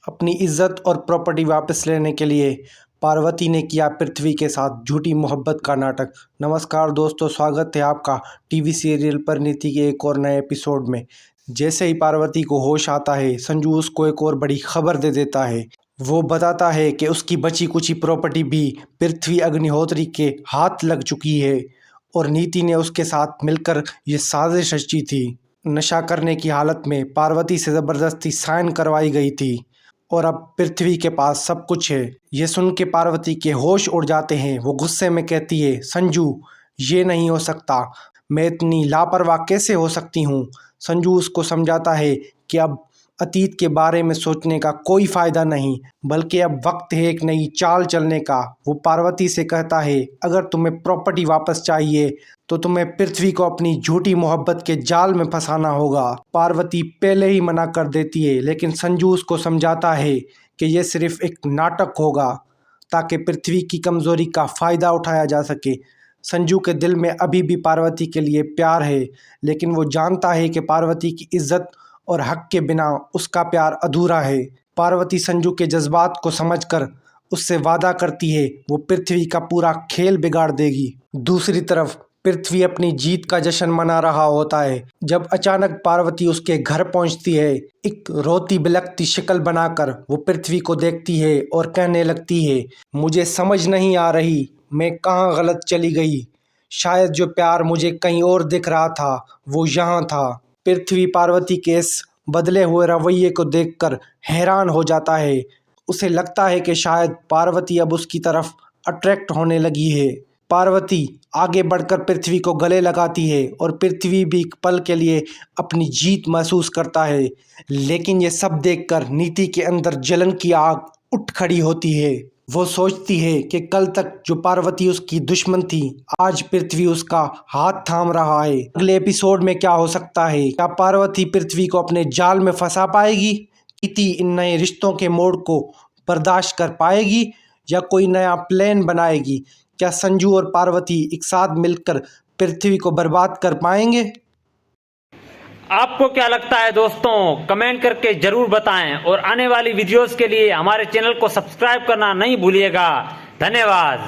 अपनी इज्जत और प्रॉपर्टी वापस लेने के लिए पार्वती ने किया पृथ्वी के साथ झूठी मोहब्बत का नाटक। नमस्कार दोस्तों, स्वागत है आपका टीवी सीरियल परिणीति के एक और नए एपिसोड में। जैसे ही पार्वती को होश आता है, संजू उसको एक और बड़ी खबर दे देता है। वो बताता है कि उसकी बची कुची प्रॉपर्टी भी पृथ्वी अग्निहोत्री के हाथ लग चुकी है और नीति ने उसके साथ मिलकर ये साजिश रची थी। नशा करने की हालत में पार्वती से ज़बरदस्ती साइन करवाई गई थी और अब पृथ्वी के पास सब कुछ है। ये सुन के पार्वती के होश उड़ जाते हैं। वो गुस्से में कहती है, संजू ये नहीं हो सकता, मैं इतनी लापरवाह कैसे हो सकती हूँ। संजू उसको समझाता है कि अब अतीत के बारे में सोचने का कोई फ़ायदा नहीं, बल्कि अब वक्त है एक नई चाल चलने का। वो पार्वती से कहता है, अगर तुम्हें प्रॉपर्टी वापस चाहिए तो तुम्हें पृथ्वी को अपनी झूठी मोहब्बत के जाल में फंसाना होगा। पार्वती पहले ही मना कर देती है, लेकिन संजू उसको समझाता है कि यह सिर्फ एक नाटक होगा ताकि पृथ्वी की कमज़ोरी का फ़ायदा उठाया जा सके। संजू के दिल में अभी भी पार्वती के लिए प्यार है, लेकिन वो जानता है कि पार्वती की इज्जत और हक के बिना उसका प्यार अधूरा है। पार्वती संजू के जज्बात को समझकर उससे वादा करती है वो पृथ्वी का पूरा खेल बिगाड़ देगी। दूसरी तरफ पृथ्वी अपनी जीत का जश्न मना रहा होता है जब अचानक पार्वती उसके घर पहुंचती है। एक रोती बिलखती शक्ल बनाकर वो पृथ्वी को देखती है और कहने लगती है, मुझे समझ नहीं आ रही मैं कहाँ गलत चली गई। शायद जो प्यार मुझे कहीं और दिख रहा था वो यहाँ था। पृथ्वी पार्वती के इस बदले हुए रवैये को देखकर हैरान हो जाता है। उसे लगता है कि शायद पार्वती अब उसकी तरफ अट्रैक्ट होने लगी है। पार्वती आगे बढ़कर पृथ्वी को गले लगाती है और पृथ्वी भी एक पल के लिए अपनी जीत महसूस करता है। लेकिन ये सब देखकर नीति के अंदर जलन की आग उठ खड़ी होती है। वो सोचती है कि कल तक जो पार्वती उसकी दुश्मन थी, आज पृथ्वी उसका हाथ थाम रहा है। अगले एपिसोड में क्या हो सकता है? क्या पार्वती पृथ्वी को अपने जाल में फंसा पाएगी? नीति इन नए रिश्तों के मोड़ को बर्दाश्त कर पाएगी या कोई नया प्लान बनाएगी? क्या संजू और पार्वती एक साथ मिलकर पृथ्वी को बर्बाद कर पाएंगे? आपको क्या लगता है दोस्तों, कमेंट करके जरूर बताएं और आने वाली वीडियोस के लिए हमारे चैनल को सब्सक्राइब करना नहीं भूलिएगा। धन्यवाद।